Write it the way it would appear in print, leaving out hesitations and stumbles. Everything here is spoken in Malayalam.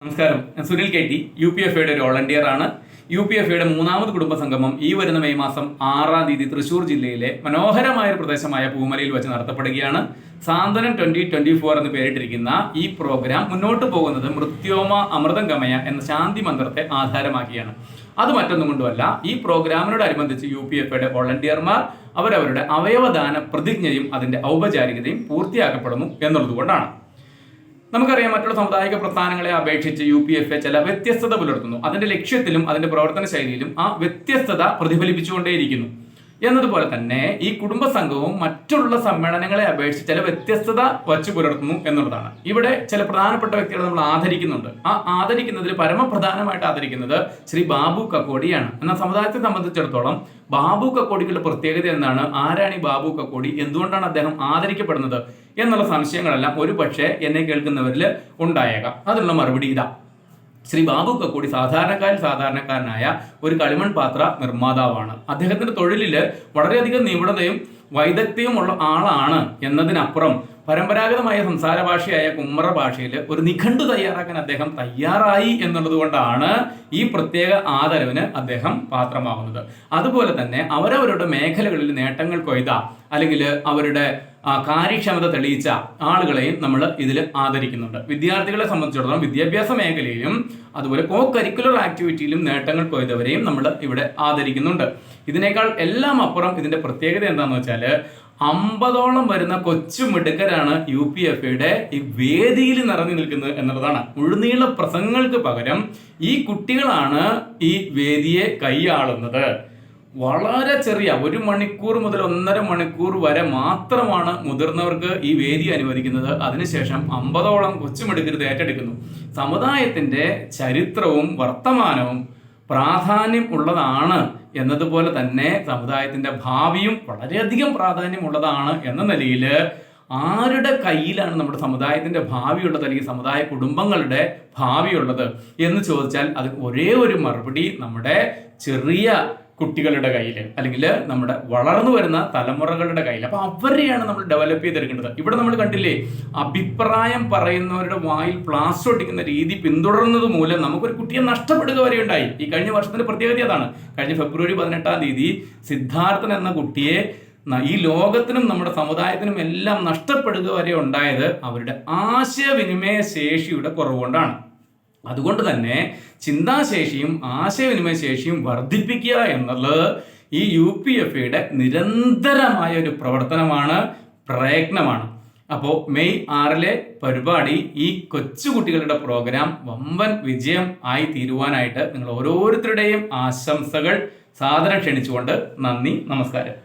നമസ്കാരം, ഞാൻ സുനിൽ കെ ടി. UPFAയുടെ ഒരു വോളണ്ടിയർ ആണ്. UPFAയുടെ മൂന്നാമത് കുടുംബ സംഗമം ഈ വരുന്ന മെയ് മാസം 6-ാം തീയതി തൃശൂർ ജില്ലയിലെ മനോഹരമായ ഒരു പ്രദേശമായ പൂമലയിൽ വെച്ച് നടത്തപ്പെടുകയാണ്. സാന്ത്വനം 2024 എന്ന് പേരിട്ടിരിക്കുന്ന ഈ പ്രോഗ്രാം മുന്നോട്ട് പോകുന്നത് മൃത്യോമ അമൃതം ഗമയ എന്ന ശാന്തി മന്ത്രത്തെ ആധാരമാക്കിയാണ്. അത് മറ്റൊന്നും കൊണ്ടുമല്ല, ഈ പ്രോഗ്രാമിനോടനുബന്ധിച്ച് UPFAയുടെ വോളണ്ടിയർമാർ അവരവരുടെ അവയവദാന പ്രതിജ്ഞയും അതിന്റെ ഔപചാരികതയും പൂർത്തിയാക്കപ്പെടുന്നു എന്നുള്ളതുകൊണ്ടാണ്. നമുക്കറിയാം, മറ്റുള്ള സാമുദായിക പ്രസ്ഥാനങ്ങളെ അപേക്ഷിച്ച് UPFA ചില വ്യത്യസ്തത പുലർത്തുന്നു. അതിന്റെ ലക്ഷ്യത്തിലും അതിന്റെ പ്രവർത്തന ശൈലിയിലും ആ വ്യത്യസ്തത പ്രതിഫലിപ്പിച്ചുകൊണ്ടേയിരിക്കുന്നു. എന്നതുപോലെ തന്നെ ഈ കുടുംബ സംഘവും മറ്റുള്ള സമ്മേളനങ്ങളെ അപേക്ഷിച്ച് ചില വ്യത്യസ്തത വച്ചു പുലർത്തുന്നു എന്നുള്ളതാണ്. ഇവിടെ ചില പ്രധാനപ്പെട്ട വ്യക്തികളെ നമ്മൾ ആദരിക്കുന്നുണ്ട്. ആ ആദരിക്കുന്നതിൽ പരമപ്രധാനമായിട്ട് ആദരിക്കുന്നത് ശ്രീ ബാബു കക്കോടിയാണ്. എന്നാൽ സമുദായത്തെ സംബന്ധിച്ചിടത്തോളം ബാബു കക്കോടിക്കുള്ള പ്രത്യേകത എന്താണ്? ആരാണ് ഈ ബാബു കക്കോടി? എന്തുകൊണ്ടാണ് അദ്ദേഹം ആദരിക്കപ്പെടുന്നത് എന്നുള്ള സംശയങ്ങളെല്ലാം ഒരു പക്ഷേ എന്നെ കേൾക്കുന്നവരിൽ ഉണ്ടായേക്കാം. അതിനുള്ള മറുപടി ഇതാ. ശ്രീ ബാബു കക്കോടി സാധാരണക്കാരനായ ഒരു കളിമൺ പാത്ര നിർമ്മാതാവാണ്. അദ്ദേഹത്തിന്റെ തൊഴിലിൽ വളരെയധികം നിപുണതയും വൈദഗ്ധ്യവും ഉള്ള ആളാണ് എന്നതിനപ്പുറം പരമ്പരാഗതമായ സംസാര ഭാഷയായ കുമ്മറ ഭാഷയിൽ ഒരു നിഘണ്ടു തയ്യാറാക്കാൻ അദ്ദേഹം തയ്യാറായി എന്നുള്ളത് കൊണ്ടാണ് ഈ പ്രത്യേക ആദരവിന് അദ്ദേഹം പാത്രമാകുന്നത്. അതുപോലെ തന്നെ അവരവരുടെ മേഖലകളിൽ നേട്ടങ്ങൾ കൊയ്ത അല്ലെങ്കിൽ അവരുടെ കാര്യക്ഷമത തെളിയിച്ച ആളുകളെയും നമ്മൾ ഇതിൽ ആദരിക്കുന്നുണ്ട്. വിദ്യാർത്ഥികളെ സംബന്ധിച്ചിടത്തോളം വിദ്യാഭ്യാസ മേഖലയിലും അതുപോലെ കോ കരിക്കുലർ ആക്ടിവിറ്റിയിലും നേട്ടങ്ങൾ കൊയ്തവരെയും നമ്മൾ ഇവിടെ ആദരിക്കുന്നുണ്ട്. ഇതിനേക്കാൾ എല്ലാം അപ്പുറം ഇതിന്റെ പ്രത്യേകത എന്താണെന്ന് വെച്ചാൽ 50ഓളം വരുന്ന കൊച്ചു മിടുക്കരാണ് UPFAയുടെ ഈ വേദിയിൽ നിറഞ്ഞു നിൽക്കുന്നത് എന്നുള്ളതാണ്. മുഴുനീള പ്രസംഗങ്ങൾക്ക് പകരം ഈ കുട്ടികളാണ് ഈ വേദിയെ കൈയാളുന്നത്. വളരെ ചെറിയ 1 മണിക്കൂർ മുതൽ 1.5 മണിക്കൂർ വരെ മാത്രമാണ് മുതിർന്നവർക്ക് ഈ വേദി അനുവദിക്കുന്നത്. അതിനുശേഷം 50ഓളം കൊച്ചുമിടുക്കരുത് ഏറ്റെടുക്കുന്നു. സമുദായത്തിന്റെ ചരിത്രവും വർത്തമാനവും പ്രാധാന്യം ഉള്ളതാണ് എന്നതുപോലെ തന്നെ സമുദായത്തിന്റെ ഭാവിയും വളരെയധികം പ്രാധാന്യം ഉള്ളതാണ് എന്ന നിലയിൽ ആരുടെ കയ്യിലാണ് നമ്മുടെ സമുദായത്തിന്റെ ഭാവിയുള്ളത് അല്ലെങ്കിൽ സമുദായ കുടുംബങ്ങളുടെ ഭാവിയുള്ളത് എന്ന് ചോദിച്ചാൽ അത് ഒരേ ഒരു മറുപടി നമ്മുടെ ചെറിയ കുട്ടികളുടെ കയ്യിൽ അല്ലെങ്കിൽ നമ്മുടെ വളർന്നു വരുന്ന തലമുറകളുടെ കയ്യിൽ. അപ്പൊ അവരെയാണ് നമ്മൾ ഡെവലപ്പ് ചെയ്തെടുക്കേണ്ടത്. ഇവിടെ നമ്മൾ കണ്ടില്ലേ, അഭിപ്രായം പറയുന്നവരുടെ വായിൽ പ്ലാസ്റ്റർ ഒട്ടിക്കുന്ന രീതി പിന്തുടർന്നത് മൂലം നമുക്കൊരു കുട്ടിയെ നഷ്ടപ്പെടുക വരെ ഉണ്ടായി. ഈ കഴിഞ്ഞ വർഷത്തിന്റെ പ്രത്യേകത അതാണ്. കഴിഞ്ഞ ഫെബ്രുവരി 18-ാം തീയതി സിദ്ധാർത്ഥൻ എന്ന കുട്ടിയെ ഈ ലോകത്തിനും നമ്മുടെ സമുദായത്തിനും എല്ലാം നഷ്ടപ്പെടുക വരെ ഉണ്ടായത് അവരുടെ ആശയവിനിമയ ശേഷിയുടെ കുറവുകൊണ്ടാണ്. അതുകൊണ്ട് തന്നെ ചിന്താശേഷിയും ആശയവിനിമയ ശേഷിയും വർദ്ധിപ്പിക്കുക എന്നുള്ളത് ഈ UPFAയുടെ നിരന്തരമായ ഒരു പ്രവർത്തനമാണ്, പ്രയത്നമാണ്. അപ്പോൾ മെയ് 6 പരിപാടി, ഈ കൊച്ചുകുട്ടികളുടെ പ്രോഗ്രാം വമ്പൻ വിജയം ആയി തീരുവാനായിട്ട് നിങ്ങൾ ഓരോരുത്തരുടെയും ആശംസകൾ സാദരം ക്ഷണിച്ചുകൊണ്ട് നന്ദി, നമസ്കാരം.